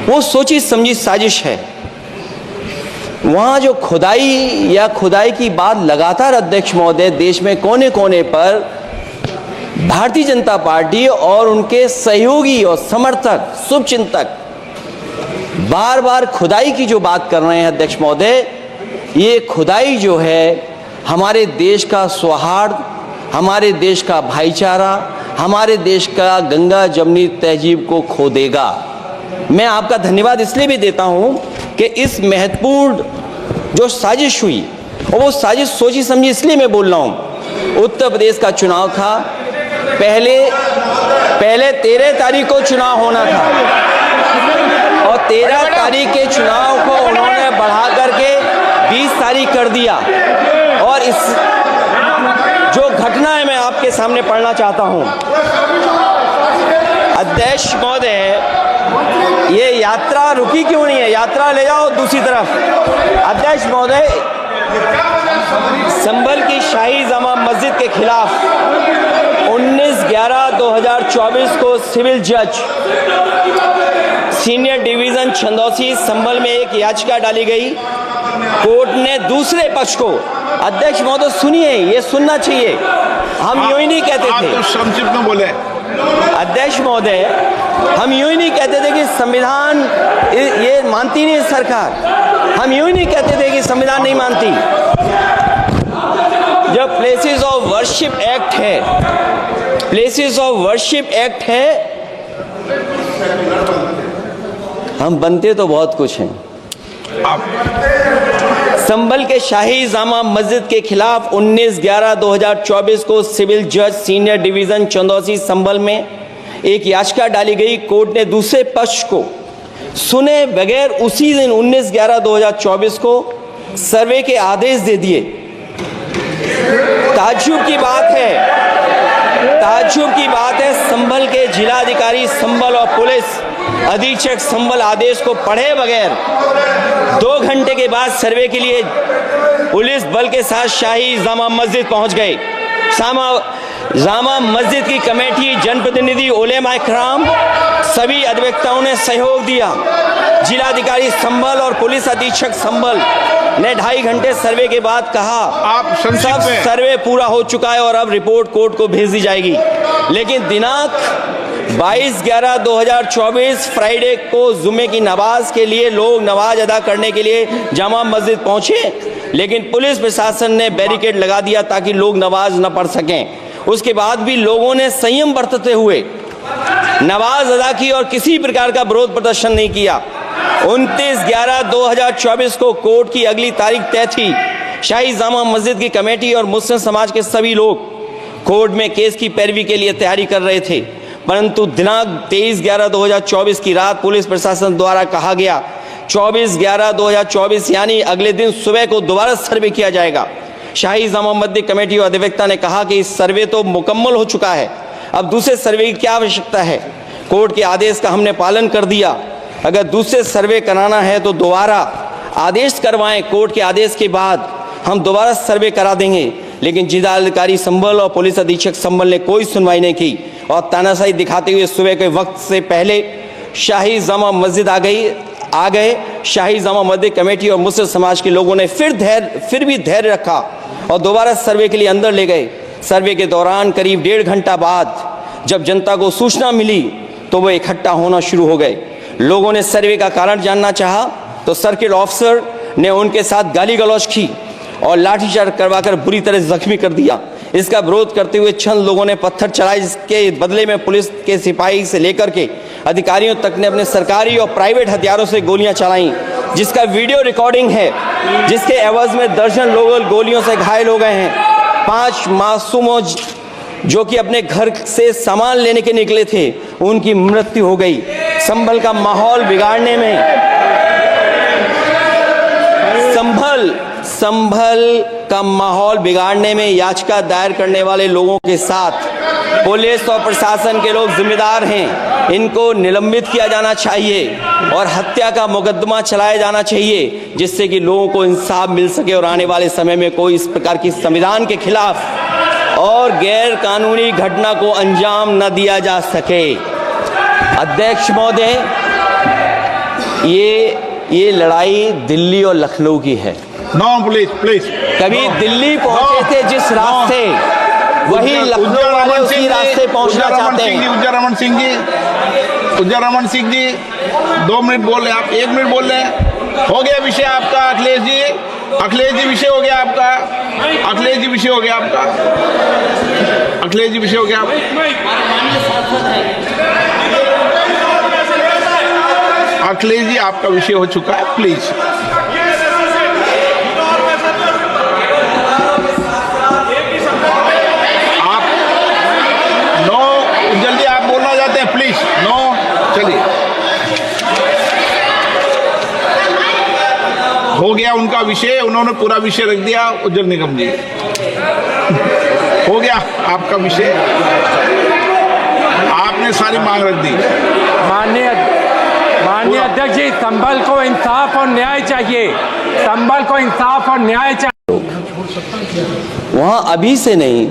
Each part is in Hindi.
वो सोची समझी साजिश है। वहाँ जो खुदाई की बात लगातार अध्यक्ष महोदय देश में कोने कोने पर भारतीय जनता पार्टी और उनके सहयोगी और समर्थक शुभचिंतक बार बार खुदाई की जो बात कर रहे हैं अध्यक्ष महोदय, ये खुदाई जो है हमारे देश का सौहार्द, हमारे देश का भाईचारा, हमारे देश का गंगा जमनी तहजीब को खो देगा। मैं आपका धन्यवाद इसलिए भी देता हूं कि इस महत्वपूर्ण जो साजिश हुई, और वो साजिश सोची समझी इसलिए मैं बोल रहा हूं। उत्तर प्रदेश का चुनाव था, पहले 13 तारीख को चुनाव होना था और 13 तारीख के चुनाव को उन्होंने बढ़ा करके 20 तारीख कर दिया। और इस जो घटना है मैं आपके सामने पढ़ना चाहता हूं। अध्यक्ष महोदय, ये यात्रा रुकी क्यों नहीं है? यात्रा ले जाओ दूसरी तरफ। अध्यक्ष महोदय, संभल की शाही जामा मस्जिद के खिलाफ 19/11/2024 को सिविल जज सीनियर डिवीजन छंदौसी संभल में एक याचिका डाली गई। कोर्ट ने दूसरे पक्ष को, अध्यक्ष महोदय सुनिए, ये सुनना चाहिए, हम यूं ही नहीं कहते थे, तो संक्षिप्त में बोले। अध्यक्ष महोदय, हम यूं ही नहीं कहते थे कि संविधान ये मानती नहीं सरकार, हम यूं ही नहीं कहते थे कि संविधान नहीं मानती। जब प्लेसेस ऑफ वर्शिप एक्ट है, प्लेसेस ऑफ वर्शिप एक्ट है, हम बनते तो बहुत कुछ हैं। संभल के शाही जामा मस्जिद के खिलाफ 19/11/2024 को सिविल जज सीनियर डिवीजन चंदौसी संभल में एक याचिका डाली गई। कोर्ट ने दूसरे पक्ष को सुने बगैर उसी दिन 19/11/2024 को सर्वे के आदेश दे दिए। ताज्जुब की बात है, संभल के जिलाधिकारी संभल और पुलिस अधीक्षक संभल आदेश को पढ़े बगैर 2 घंटे के बाद सर्वे के लिए पुलिस बल के साथ शाही जामा मस्जिद पहुंच गए। जामा मस्जिद की कमेटी, जनप्रतिनिधि, उलेमा इकराम, सभी अधिवक्ताओं ने सहयोग दिया। जिलाधिकारी संभल और पुलिस अधीक्षक संभल ने 2.5 घंटे सर्वे के बाद कहा सब सर्वे पूरा हो चुका है और अब रिपोर्ट कोर्ट को भेज दी जाएगी। लेकिन दिनांक 22/11/2024 फ्राइडे को जुमे की नमाज के लिए लोग नमाज अदा करने के लिए जामा मस्जिद पहुंचे, लेकिन पुलिस प्रशासन ने बैरिकेड लगा दिया ताकि लोग नमाज न पढ़ सकें। उसके बाद भी लोगों ने संयम बरतते हुए नमाज अदा की और किसी प्रकार का विरोध प्रदर्शन नहीं किया। 29/11/2024 को कोर्ट की अगली तारीख तय थी। शाही जामा मस्जिद की कमेटी और मुस्लिम समाज के सभी लोग कोर्ट में केस की पैरवी के लिए तैयारी कर रहे थे, परंतु दिनांक 23/11/2024 की रात पुलिस प्रशासन द्वारा कहा गया 24/11/2024 यानी अगले दिन सुबह को दोबारा सर्वे किया जाएगा। शाही जामा मस्जिद कमेटी और अधिवक्ता ने कहा कि इस सर्वे तो मुकम्मल हो चुका है, अब दूसरे सर्वे की क्या आवश्यकता है? कोर्ट के आदेश का हमने पालन कर दिया। अगर दूसरे सर्वे कराना है तो दोबारा आदेश करवाएं, कोर्ट के आदेश के बाद हम दोबारा सर्वे करा देंगे। लेकिन जिलाधिकारी संभल और पुलिस अधीक्षक संभल ने कोई सुनवाई नहीं की और तानाशाही दिखाते हुए सुबह के वक्त से पहले शाही जामा मस्जिद आ गए। शाही जामा मस्जिद कमेटी और मुस्लिम समाज के लोगों ने फिर भी धैर्य रखा और दोबारा सर्वे के लिए अंदर ले गए। सर्वे के दौरान करीब 1.5 घंटा बाद जब जनता को सूचना मिली तो वो इकट्ठा होना शुरू हो गए। लोगों ने सर्वे का कारण जानना चाहा तो सर्किल ऑफिसर ने उनके साथ गाली गलौज की और लाठीचार्ज करवाकर बुरी तरह जख्मी कर दिया। इसका विरोध करते हुए चंद लोगों ने पत्थर चलाए, जिसके बदले में पुलिस के सिपाही से लेकर के अधिकारियों तक ने अपने सरकारी और प्राइवेट हथियारों से गोलियां चलाईं, जिसका वीडियो रिकॉर्डिंग है, जिसके एवज में दर्जन लोग गोलियों से घायल हो गए हैं। 5 मासूमों जो कि अपने घर से सामान लेने के निकले थे, उनकी मृत्यु हो गई। संभल का माहौल बिगाड़ने में संभल का माहौल बिगाड़ने में याचिका दायर करने वाले लोगों के साथ पुलिस और प्रशासन के लोग जिम्मेदार हैं। इनको निलंबित किया जाना चाहिए और हत्या का मुकदमा चलाया जाना चाहिए, जिससे कि लोगों को इंसाफ मिल सके और आने वाले समय में कोई इस प्रकार की संविधान के खिलाफ और गैर कानूनी घटना को अंजाम न दिया जा सके। अध्यक्ष महोदय, ये लड़ाई दिल्ली और लखनऊ की है। No please please. कभी दिल्ली पहुंचे थे जिस रास्ते, वही लखनऊ वाले उसी रास्ते पहुंचना चाहते हैं। उज्जर रमन सिंह जी 2 मिनट बोल रहे, आप 1 मिनट बोल रहे हैं। हो गया विषय आपका अखिलेश जी विषय हो गया आपका। अखिलेश जी विषय हो गया आपका। अखिलेश जी आपका विषय हो चुका है, प्लीज। आप नो, जल्दी आप बोलना चाहते हैं, प्लीज नो। चलिए, हो गया उनका विषय, उन्होंने पूरा विषय रख दिया। उज्जवल निगम जी, हो गया आपका विषय, आपने सारी मांग रख दी। माननीय अध्यक्ष जी, संभल को इंसाफ और न्याय चाहिए, संभल को इंसाफ और न्याय चाहिए। वहां अभी से नहीं,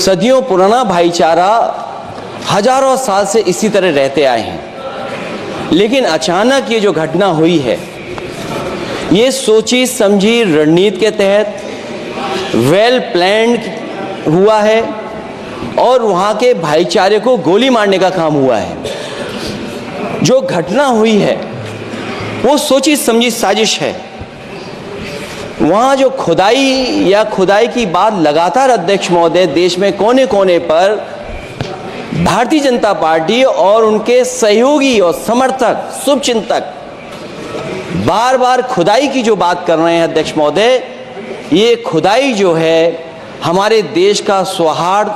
सदियों पुराना भाईचारा हजारों साल से इसी तरह रहते आए हैं। लेकिन अचानक ये जो घटना हुई है, ये सोची समझी रणनीति के तहत वेल प्लान्ड हुआ है और वहां के भाईचारे को गोली मारने का काम हुआ है। जो घटना हुई है वो सोची समझी साजिश है। वहां जो खुदाई की बात लगातार अध्यक्ष महोदय देश में कोने कोने पर भारतीय जनता पार्टी और उनके सहयोगी और समर्थक शुभचिंतक बार बार खुदाई की जो बात कर रहे हैं अध्यक्ष महोदय, ये खुदाई जो है हमारे देश का सौहार्द,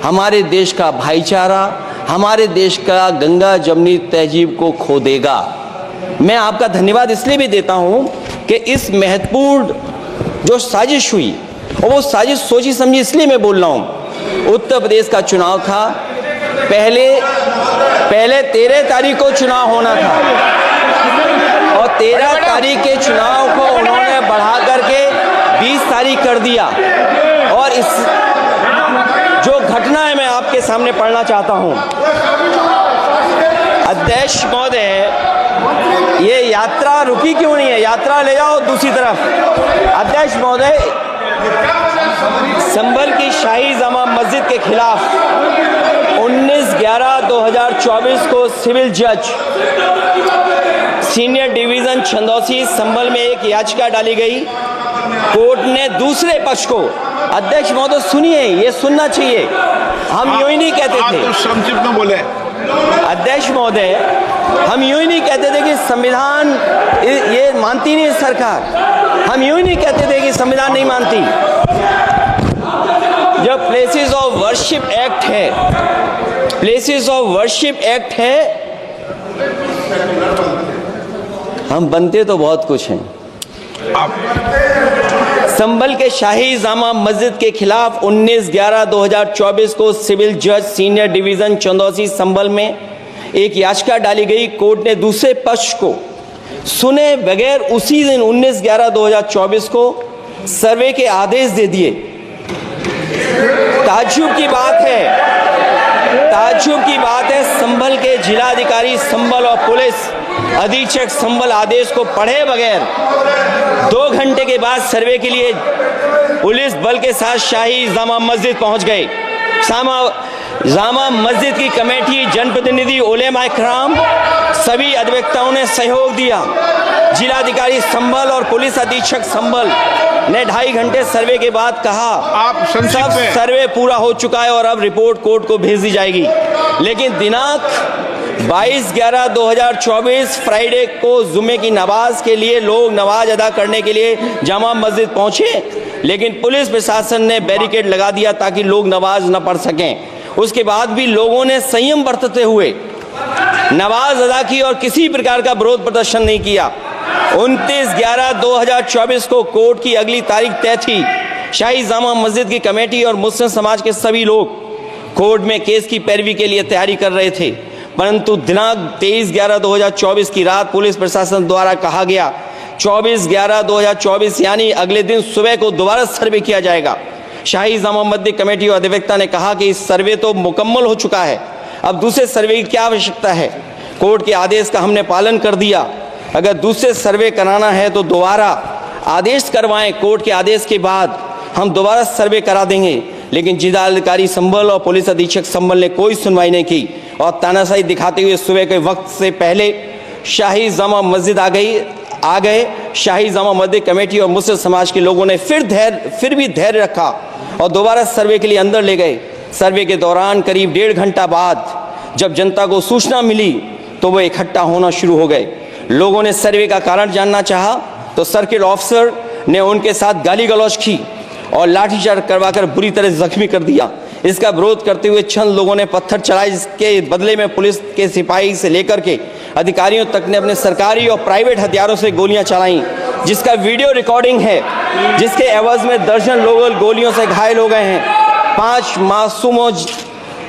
हमारे देश का भाईचारा, हमारे देश का गंगा जमुनी तहजीब को खो देगा। मैं आपका धन्यवाद इसलिए भी देता हूं कि इस महत्वपूर्ण जो साजिश हुई, और वो साजिश सोची समझी इसलिए मैं बोल रहा हूं। उत्तर प्रदेश का चुनाव था, पहले 13 तारीख को चुनाव होना था और 13 तारीख के चुनाव को उन्होंने बढ़ा करके 20 तारीख कर दिया। और इस जो घटना है मैं आपके सामने पढ़ना चाहता हूं। अध्यक्ष महोदय, ये यात्रा रुकी क्यों नहीं है? यात्रा ले जाओ दूसरी तरफ। अध्यक्ष महोदय, संभल की शाही जामा मस्जिद के खिलाफ 19/11/2024 को सिविल जज सीनियर डिवीजन छंदौसी संभल में एक याचिका डाली गई। कोर्ट ने दूसरे पक्ष को, अध्यक्ष महोदय सुनिए, ये सुनना चाहिए, हम यूं ही नहीं कहते थे। तो संक्षिप्त में बोले। अध्यक्ष महोदय, हम यूं ही नहीं कहते थे कि संविधान ये मानती नहीं सरकार। हम यूं ही नहीं कहते थे कि संविधान नहीं मानती। जब प्लेसेस ऑफ वर्शिप एक्ट है, प्लेसेस ऑफ वर्शिप एक्ट है, हम बनते तो बहुत कुछ हैं। संभल के शाही जामा मस्जिद के खिलाफ 19/11/2024 को सिविल जज सीनियर डिवीजन चंदौसी संभल में एक याचिका डाली गई। कोर्ट ने दूसरे पक्ष को सुने बगैर उसी दिन 19/11/2024 को सर्वे के आदेश दे दिए। ताज्जुब की बात है, संभल के जिलाधिकारी संभल और पुलिस अधीक्षक संभल आदेश को पढ़े बगैर 2 घंटे के बाद सर्वे के लिए पुलिस बल के साथ शाही जामा मस्जिद पहुंच गए। जामा मस्जिद की कमेटी, जनप्रतिनिधि, उलेमा इकराम, सभी अधिवक्ताओं ने सहयोग दिया। जिलाधिकारी संभल और पुलिस अधीक्षक संभल ने 2.5 घंटे सर्वे के बाद कहा, आप सब सर्वे पूरा हो चुका है और अब रिपोर्ट कोर्ट को भेज दी जाएगी। लेकिन दिनांक 22/11/2024 फ्राइडे को जुमे की नमाज के लिए लोग नमाज अदा करने के लिए जामा मस्जिद पहुंचे, लेकिन पुलिस प्रशासन ने बैरिकेड लगा दिया ताकि लोग नमाज न पढ़ सकें। उसके बाद भी लोगों ने संयम बरतते हुए नमाज अदा की और किसी प्रकार का विरोध प्रदर्शन नहीं किया। 29/11/2024 को कोर्ट की अगली तारीख तय थी। शाही जामा मस्जिद की कमेटी और मुस्लिम समाज के सभी लोग कोर्ट में केस की पैरवी के लिए तैयारी कर रहे थे, परंतु दिनांक 23/11/2024 की रात पुलिस प्रशासन द्वारा कहा गया 24/11/2024 यानी अगले दिन सुबह को दोबारा सर्वे किया जाएगा। शाही जामा मस्जिद कमेटी और अधिवक्ता ने कहा कि इस सर्वे तो मुकम्मल हो चुका है, अब दूसरे सर्वे की क्या आवश्यकता है। कोर्ट के आदेश का हमने पालन कर दिया। अगर दूसरे सर्वे कराना है तो दोबारा आदेश करवाएं, कोर्ट के आदेश के बाद हम दोबारा सर्वे करा देंगे। लेकिन जिलाधिकारी संभल और पुलिस अधीक्षक संभल ने कोई सुनवाई नहीं की और तानाशाही दिखाते हुए सुबह के वक्त से पहले शाही जामा मस्जिद आ गए। शाही जामा मस्जिद कमेटी और मुस्लिम समाज के लोगों ने फिर भी धैर्य रखा और दोबारा सर्वे के लिए अंदर ले गए। सर्वे के दौरान करीब 1.5 घंटा बाद जब जनता को सूचना मिली तो वो इकट्ठा होना शुरू हो गए। लोगों ने सर्वे का कारण जानना चाहा तो सर्किट ऑफिसर ने उनके साथ गाली गलौज की और लाठीचार्ज करवाकर बुरी तरह जख्मी कर दिया। इसका विरोध करते हुए चंद लोगों ने पत्थर चलाए, जिसके बदले में पुलिस के सिपाही से लेकर के अधिकारियों तक ने अपने सरकारी और प्राइवेट हथियारों से गोलियां चलाईं, जिसका वीडियो रिकॉर्डिंग है, जिसके एवज में दर्जन लोग गोलियों से घायल हो गए हैं। 5 मासूमों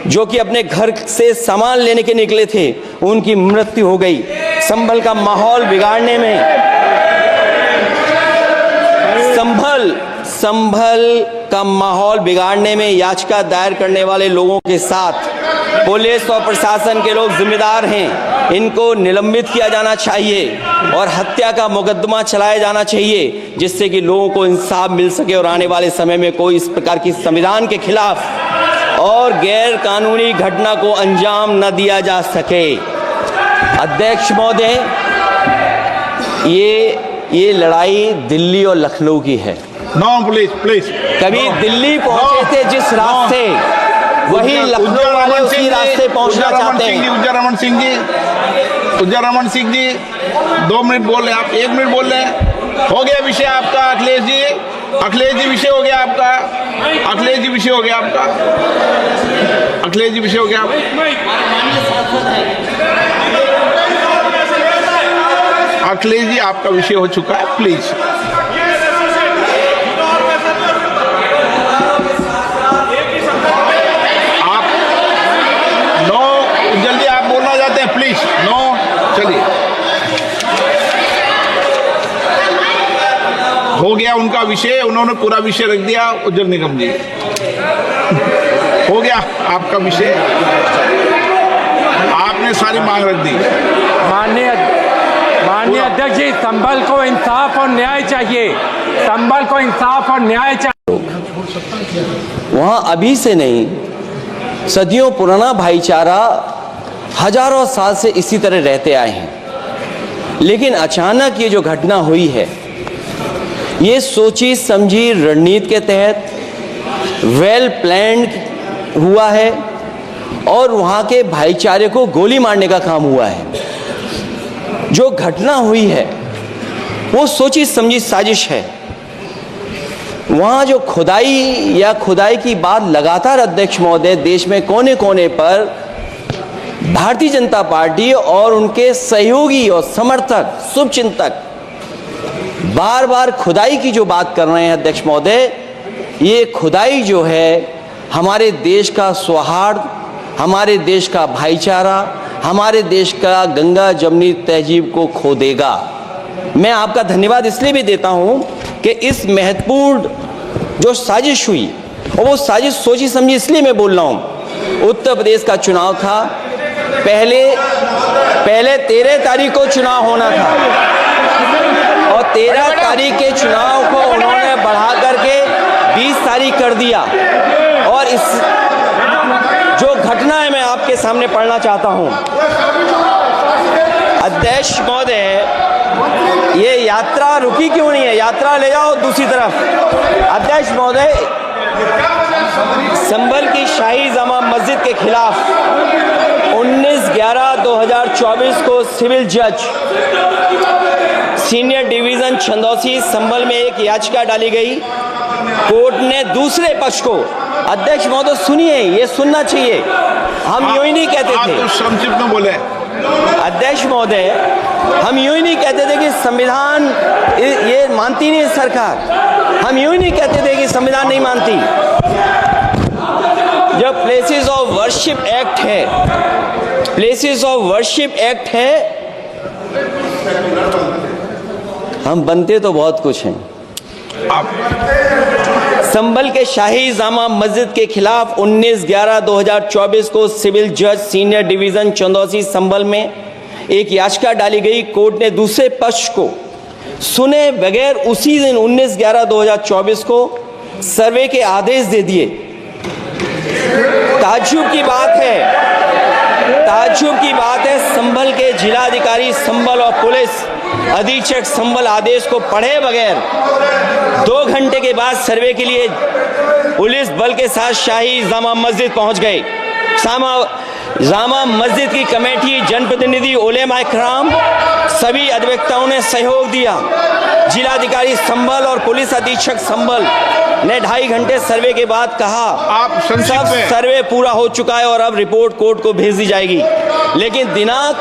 जो कि अपने घर से सामान लेने के निकले थे, उनकी मृत्यु हो गई। संभल का माहौल बिगाड़ने में संभल का माहौल बिगाड़ने में याचिका दायर करने वाले लोगों के साथ पुलिस और प्रशासन के लोग जिम्मेदार हैं। इनको निलंबित किया जाना चाहिए और हत्या का मुकदमा चलाया जाना चाहिए, जिससे कि लोगों को इंसाफ मिल सके और आने वाले समय में कोई इस प्रकार की संविधान के खिलाफ और गैर कानूनी घटना को अंजाम न दिया जा सके। अध्यक्ष महोदय, ये लड़ाई दिल्ली और लखनऊ की है। नो प्लीज कभी दिल्ली पहुंचे थे जिस रास्ते, वही लखनऊ वाले उसी रास्ते पहुंचना चाहते हैं। उज्जर रमन सिंह जी 2 मिनट बोल रहे, आप 1 मिनट बोल रहे हैं। हो गया विषय आपका अखिलेश जी विषय हो गया आपका। अखिलेश जी विषय हो गया आपका। अखिलेश जी आपका विषय हो चुका है, प्लीज। आप जल्दी आप बोलना चाहते हैं, प्लीज। चलिए, हो गया उनका विषय, उन्होंने पूरा विषय रख दिया। उज्जवल निगम जी, हो गया आपका विषय, आपने सारी मांग रख दी। माननीय अध्यक्ष जी, संभल को इंसाफ और न्याय चाहिए। संभल को इंसाफ और न्याय चाहिए। वहाँ अभी से नहीं, सदियों पुराना भाईचारा हजारों साल से इसी तरह रहते आए हैं। लेकिन अचानक ये जो घटना हुई है, ये सोची समझी रणनीति के तहत वेल प्लान्ड हुआ है और वहाँ के भाईचारे को गोली मारने का काम हुआ है। जो घटना हुई है वो सोची समझी साजिश है। वहाँ जो खुदाई की बात लगातार अध्यक्ष महोदय देश में कोने कोने पर भारतीय जनता पार्टी और उनके सहयोगी और समर्थक शुभचिंतक बार बार खुदाई की जो बात कर रहे हैं अध्यक्ष महोदय, ये खुदाई जो है हमारे देश का सौहार्द, हमारे देश का भाईचारा, हमारे देश का गंगा जमनी तहजीब को खो देगा। मैं आपका धन्यवाद इसलिए भी देता हूं कि इस महत्वपूर्ण जो साजिश हुई, और वो साजिश सोची समझी इसलिए मैं बोल रहा हूं। उत्तर प्रदेश का चुनाव था, पहले 13 तारीख को चुनाव होना था और 13 तारीख के चुनाव को उन्होंने बढ़ा करके 20 तारीख कर दिया। और इस जो घटना है मैं आपके सामने पढ़ना चाहता हूं। अध्यक्ष महोदय, ये यात्रा रुकी क्यों नहीं है? यात्रा ले जाओ दूसरी तरफ। अध्यक्ष महोदय, संभल की शाही जामा मस्जिद के खिलाफ 19/11/2024 को सिविल जज सीनियर डिवीजन छंदौसी संभल में एक याचिका डाली गई। कोर्ट ने दूसरे पक्ष को, अध्यक्ष महोदय सुनिए, ये सुनना चाहिए, हम यूं ही नहीं कहते थे। आप तो संक्षिप्त में बोले। अध्यक्ष महोदय, हम यूं ही नहीं कहते थे कि संविधान ये मानती नहीं है सरकार। हम यूं ही नहीं कहते थे कि संविधान नहीं मानती। जब प्लेसेस ऑफ वर्शिप एक्ट है, प्लेसेस ऑफ वर्शिप एक्ट है, हम बनते तो बहुत कुछ हैं। संभल के शाही जामा मस्जिद के खिलाफ 19/11/2024 को सिविल जज सीनियर डिवीजन चंदौसी संभल में एक याचिका डाली गई। कोर्ट ने दूसरे पक्ष को सुने बगैर उसी दिन 19/11/2024 को सर्वे के आदेश दे दिए। ताज्जुब की बात है संभल के जिलाधिकारी संभल और पुलिस अधीक्षक संभल आदेश को पढ़े बगैर 2 घंटे के बाद सर्वे के लिए पुलिस बल के साथ शाही जामा मस्जिद पहुंच गए। जामा मस्जिद की कमेटी, जनप्रतिनिधि, उलेमा इकराम, सभी अधिवक्ताओं ने सहयोग दिया। जिलाधिकारी संभल और पुलिस अधीक्षक संभल ने 2.5 घंटे सर्वे के बाद कहा आप संक्षिप्त सब में सर्वे पूरा हो चुका है और अब रिपोर्ट कोर्ट को भेज दी जाएगी। लेकिन दिनांक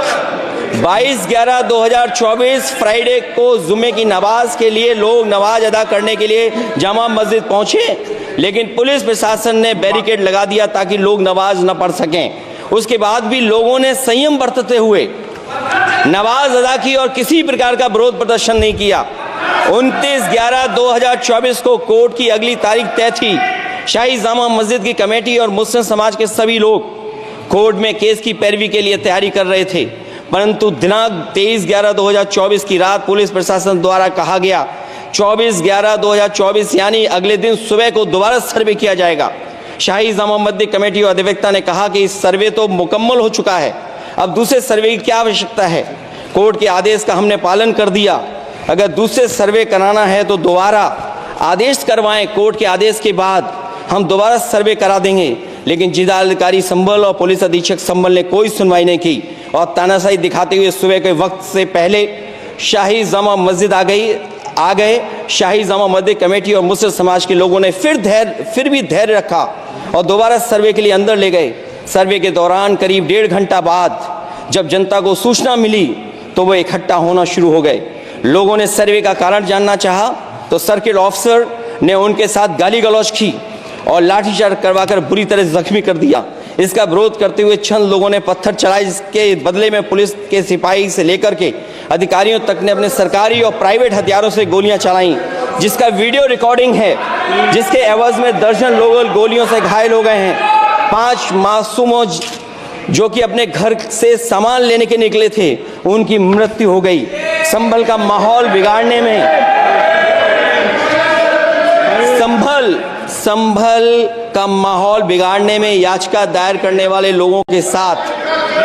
22/11/2024 फ्राइडे को जुमे की नमाज के लिए लोग नमाज अदा करने के लिए जामा मस्जिद पहुंचे, लेकिन पुलिस प्रशासन ने बैरिकेड लगा दिया ताकि लोग नमाज न पढ़ सकें। उसके बाद भी लोगों ने संयम बरतते हुए नमाज अदा की और किसी प्रकार का विरोध प्रदर्शन नहीं किया। 29/11/2024 को कोर्ट की अगली तारीख तय थी। शाही जामा मस्जिद की कमेटी और मुस्लिम समाज के सभी लोग कोर्ट में केस की पैरवी के लिए तैयारी कर रहे थे, परंतु दिनांक 23/11/2024 की रात पुलिस प्रशासन द्वारा कहा गया 24/11/2024 यानी अगले दिन सुबह को दोबारा सर्वे किया जाएगा। शाही जामा मस्जिद कमेटी और अधिवक्ता ने कहा कि इस सर्वे तो मुकम्मल हो चुका है, अब दूसरे सर्वे की क्या आवश्यकता है। कोर्ट के आदेश का हमने पालन कर दिया। अगर दूसरे सर्वे कराना है तो दोबारा आदेश करवाएं। कोर्ट के आदेश के बाद हम दोबारा सर्वे करा देंगे। लेकिन जिलाधिकारी संभल और पुलिस अधीक्षक संभल ने कोई सुनवाई नहीं की और तानाशाही दिखाते हुए सुबह के वक्त से पहले शाही जामा मस्जिद आ गए। शाही जामा मस्जिद कमेटी और मुस्लिम समाज के लोगों ने फिर भी धैर्य रखा और दोबारा सर्वे के लिए अंदर ले गए। सर्वे के दौरान करीब 1.5 घंटा बाद जब जनता को सूचना मिली तो वो इकट्ठा होना शुरू हो गए। लोगों ने सर्वे का कारण जानना चाहा तो सर्किल ऑफिसर ने उनके साथ गाली गलौज की और लाठीचार्ज करवाकर बुरी तरह जख्मी कर दिया। इसका विरोध करते हुए चंद लोगों ने पत्थर चलाए, जिसके बदले में पुलिस के सिपाही से लेकर के अधिकारियों तक ने अपने सरकारी और प्राइवेट हथियारों से गोलियां चलाईं, जिसका वीडियो रिकॉर्डिंग है, जिसके एवज में दर्जन लोग गोलियों से घायल हो गए हैं। 5 मासूमों जो कि अपने घर से सामान लेने के निकले थे, उनकी मृत्यु हो गई। संभल का माहौल बिगाड़ने में संभल का माहौल बिगाड़ने में याचिका दायर करने वाले लोगों के साथ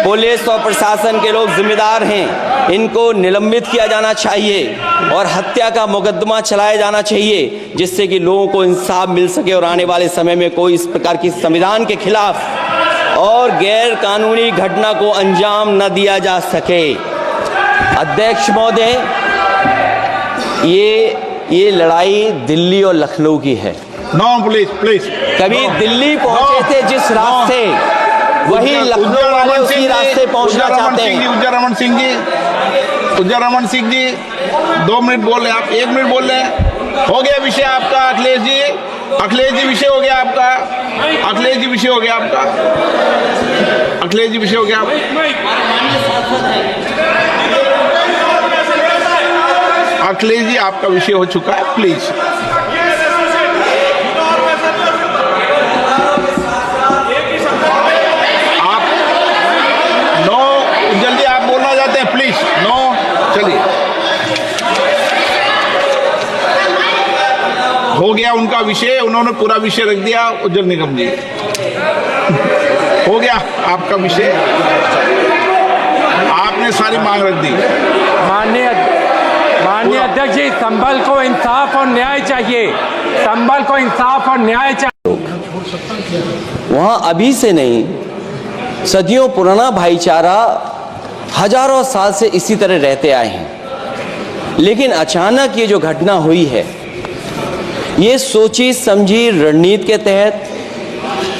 पुलिस और प्रशासन के लोग जिम्मेदार हैं। इनको निलंबित किया जाना चाहिए और हत्या का मुकदमा चलाया जाना चाहिए, जिससे कि लोगों को इंसाफ मिल सके और आने वाले समय में कोई इस प्रकार की संविधान के खिलाफ और गैर कानूनी घटना को अंजाम न दिया जा सके। अध्यक्ष महोदय, ये लड़ाई दिल्ली और लखनऊ की है। नो प्लीज कभी दिल्ली पहुंचे थे जिस रास्ते, वही लखनऊ वाले उसी रास्ते पहुंचना चाहते हैं। उज्जर रमन सिंह जी 2 मिनट बोल रहे हैं, आप 1 मिनट बोल रहे हैं। हो गया विषय आपका अखिलेश जी विषय हो गया आपका। अखिलेश जी विषय हो गया अखिलेश जी आपका विषय हो चुका है, प्लीज। आप जल्दी आप बोलना चाहते हैं, प्लीज। चलिए, हो गया उनका विषय, उन्होंने पूरा विषय रख दिया। उज्जवल निगम जी, हो गया आपका विषय, आपने सारी मांग रख दी। माननीय अध्यक्ष जी, संभल को इंसाफ और न्याय चाहिए। संभल को इंसाफ और न्याय चाहिए। वहाँ अभी से नहीं, सदियों पुराना भाईचारा हजारों साल से इसी तरह रहते आए हैं। लेकिन अचानक ये जो घटना हुई है, ये सोची समझी रणनीति के तहत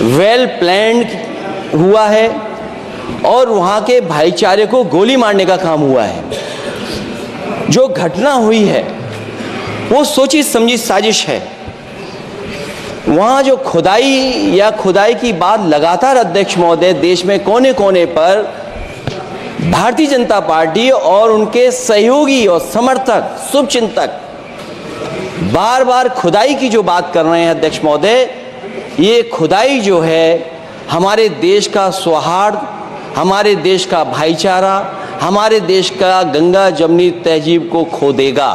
वेल प्लान्ड हुआ है और वहाँ के भाईचारे को गोली मारने का काम हुआ है। जो घटना हुई है वो सोची समझी साजिश है। वहाँ जो खुदाई की बात लगातार अध्यक्ष महोदय देश में कोने कोने पर भारतीय जनता पार्टी और उनके सहयोगी और समर्थक शुभचिंतक बार बार खुदाई की जो बात कर रहे हैं अध्यक्ष महोदय, ये खुदाई जो है हमारे देश का सौहार्द, हमारे देश का भाईचारा, हमारे देश का गंगा जमनी तहजीब को खो देगा।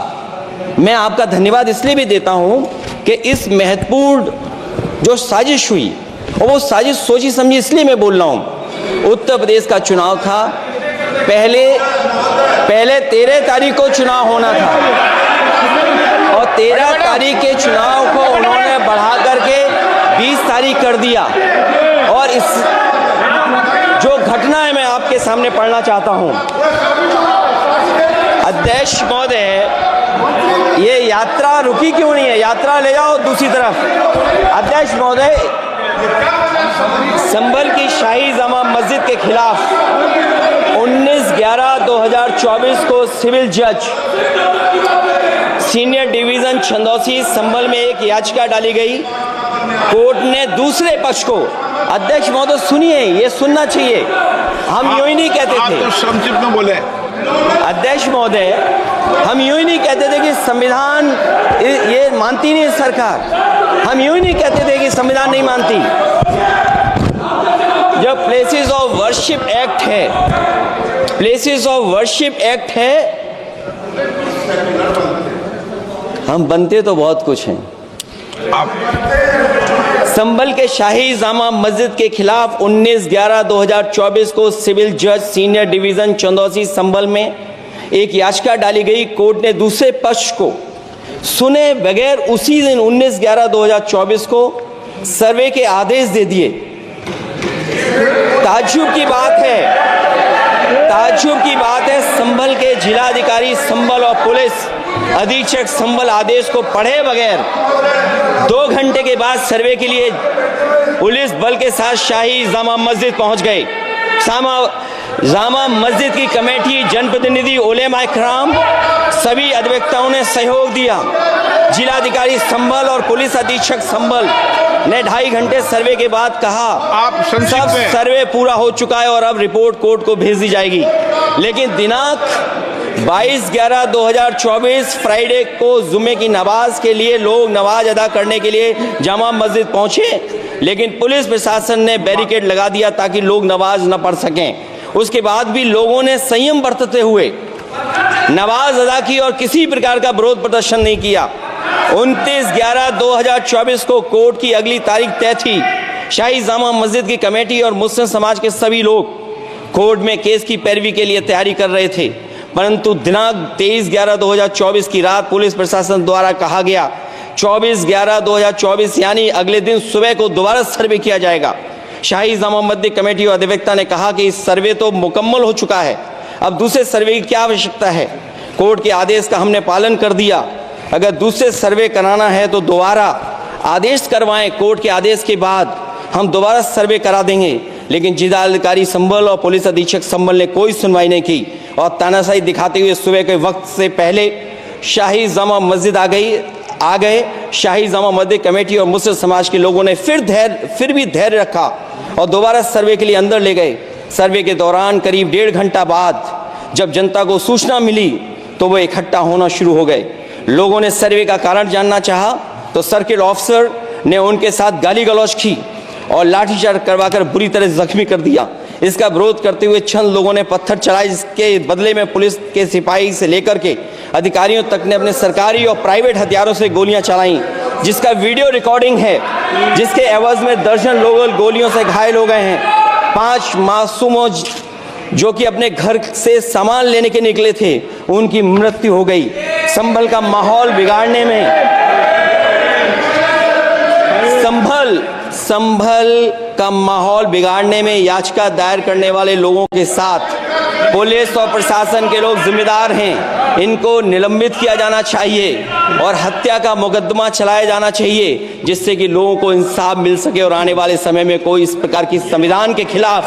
मैं आपका धन्यवाद इसलिए भी देता हूं कि इस महत्वपूर्ण जो साजिश हुई, और वो साजिश सोची समझी इसलिए मैं बोल रहा हूं। उत्तर प्रदेश का चुनाव था, पहले 13 तारीख को चुनाव होना था और 13 तारीख के चुनाव को उन्होंने बढ़ा करके 20 तारीख कर दिया। और इस जो घटना है मैं आपके सामने पढ़ना चाहता हूं। अध्यक्ष महोदय, ये यात्रा रुकी क्यों नहीं है? यात्रा ले जाओ दूसरी तरफ। अध्यक्ष महोदय, संभल की शाही जामा मस्जिद के खिलाफ 19/11/2024 को सिविल जज सीनियर डिवीजन छंदौसी संभल में एक याचिका डाली गई। कोर्ट ने दूसरे पक्ष को, अध्यक्ष महोदय सुनिए, ये सुनना चाहिए, हम यूं ही नहीं कहते थे। आप तो संक्षिप्त में बोले। अध्यक्ष महोदय, हम यूं ही नहीं कहते थे कि संविधान ये मानती नहीं सरकार। हम यूं ही नहीं कहते थे कि संविधान नहीं मानती। जब प्लेसेस ऑफ वर्शिप एक्ट है, प्लेसेस ऑफ वर्शिप एक्ट है, हम बनते तो बहुत कुछ हैं। संभल के शाही जामा मस्जिद के खिलाफ 19/11/2024 को सिविल जज सीनियर डिवीजन चंदौसी संभल में एक याचिका डाली गई। कोर्ट ने दूसरे पक्ष को सुने बगैर उसी दिन 19/11/2024 को सर्वे के आदेश दे दिए। ताज्जुब की बात है, संभल के जिलाधिकारी संभल और पुलिस अधीक्षक संभल आदेश को पढ़े बगैर 2 घंटे के बाद सर्वे के लिए पुलिस बल के साथ शाही जामा मस्जिद पहुंच गए। जामा मस्जिद की कमेटी, जनप्रतिनिधि, उलेमा इकराम, सभी अधिवक्ताओं ने सहयोग दिया। जिलाधिकारी संभल और पुलिस अधीक्षक संभल ने 2.5 घंटे सर्वे के बाद कहा, आप सब सर्वे पूरा हो चुका है और अब रिपोर्ट कोर्ट को भेज दी जाएगी। लेकिन दिनांक 22/11/2024 फ्राइडे को जुमे की नमाज के लिए लोग नमाज अदा करने के लिए जामा मस्जिद पहुंचे, लेकिन पुलिस प्रशासन ने बैरिकेड लगा दिया ताकि लोग नमाज न पढ़ सकें। उसके बाद भी लोगों ने संयम बरतते हुए नमाज अदा की और किसी प्रकार का विरोध प्रदर्शन नहीं किया। 29/11/2024 को कोर्ट की अगली तारीख तय थी। शाही जामा मस्जिद की कमेटी और मुस्लिम समाज के सभी लोग कोर्ट में केस की पैरवी के लिए तैयारी कर रहे थे, परंतु दिनांक 23/11/2024 की रात पुलिस प्रशासन द्वारा कहा गया 24/11/2024 यानी अगले दिन सुबह को दोबारा सर्वे किया जाएगा। शाही जामा मस्जिद कमेटी और अधिवक्ता ने कहा कि इस सर्वे तो मुकम्मल हो चुका है, अब दूसरे सर्वे की क्या आवश्यकता है? कोर्ट के आदेश का हमने पालन कर दिया। अगर दूसरे सर्वे कराना है तो दोबारा आदेश करवाएं, कोर्ट के आदेश के बाद हम दोबारा सर्वे करा देंगे। लेकिन जिलाधिकारी संभल और पुलिस अधीक्षक संभल ने कोई सुनवाई नहीं की और तानाशाही दिखाते हुए सुबह के वक्त से पहले शाही जामा मस्जिद आ गए। शाही जामा मस्जिद कमेटी और मुस्लिम समाज के लोगों ने फिर भी धैर्य रखा और दोबारा सर्वे के लिए अंदर ले गए। सर्वे के दौरान करीब 1.5 घंटा बाद जब जनता को सूचना मिली तो वो इकट्ठा होना शुरू हो गए। लोगों ने सर्वे का कारण जानना चाहा तो सर्किल ऑफिसर ने उनके साथ गाली गलौज की और लाठीचार्ज करवाकर बुरी तरह जख्मी कर दिया। इसका विरोध करते हुए चंद लोगों ने पत्थर चलाए, जिसके बदले में पुलिस के सिपाही से लेकर के अधिकारियों तक ने अपने सरकारी और प्राइवेट हथियारों से गोलियां चलाईं, जिसका वीडियो रिकॉर्डिंग है, जिसके एवज में दर्जन लोग गोलियों से घायल हो गए हैं। 5 मासूमों जो कि अपने घर से सामान लेने के निकले थे, उनकी मृत्यु हो गई। संभल का माहौल बिगाड़ने में संभल का माहौल बिगाड़ने में याचिका दायर करने वाले लोगों के साथ पुलिस और प्रशासन के लोग जिम्मेदार हैं। इनको निलंबित किया जाना चाहिए और हत्या का मुकदमा चलाया जाना चाहिए, जिससे कि लोगों को इंसाफ मिल सके और आने वाले समय में कोई इस प्रकार की संविधान के खिलाफ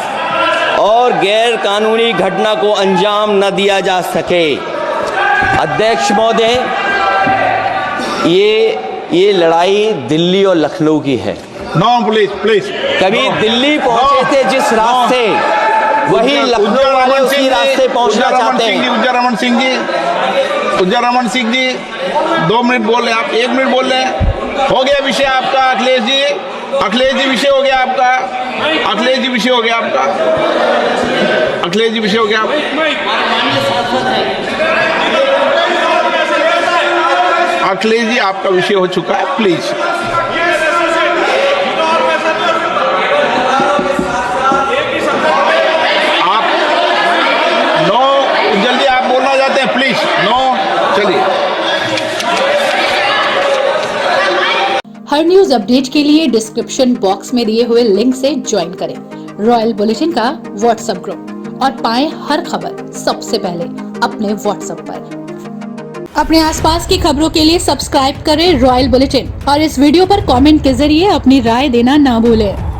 और गैर कानूनी घटना को अंजाम न दिया जा सके। अध्यक्ष महोदय, ये लड़ाई दिल्ली और लखनऊ की है। नो प्लीज कभी दिल्ली पहुंचे थे जिस रास्ते, वही लखनऊ वाले उसी रास्ते पहुंचना चाहते हैं। उज्जर रमन सिंह जी 2 मिनट बोल रहे, आप 1 मिनट बोल रहे हैं। हो गया विषय आपका अखिलेश जी विषय हो गया आपका। अखिलेश जी विषय हो गया। अखिलेश जी आपका विषय हो चुका है, प्लीज। आप नो, जल्दी आप बोलना चाहते हैं, प्लीज नो, चलिए। हर न्यूज अपडेट के लिए डिस्क्रिप्शन बॉक्स में दिए हुए लिंक से ज्वाइन करें रॉयल बुलेटिन का व्हाट्सएप ग्रुप और पाएं हर खबर सबसे पहले अपने व्हाट्सएप पर। अपने आसपास की खबरों के लिए सब्सक्राइब करें रॉयल बुलेटिन और इस वीडियो पर कमेंट के जरिए अपनी राय देना ना भूलें।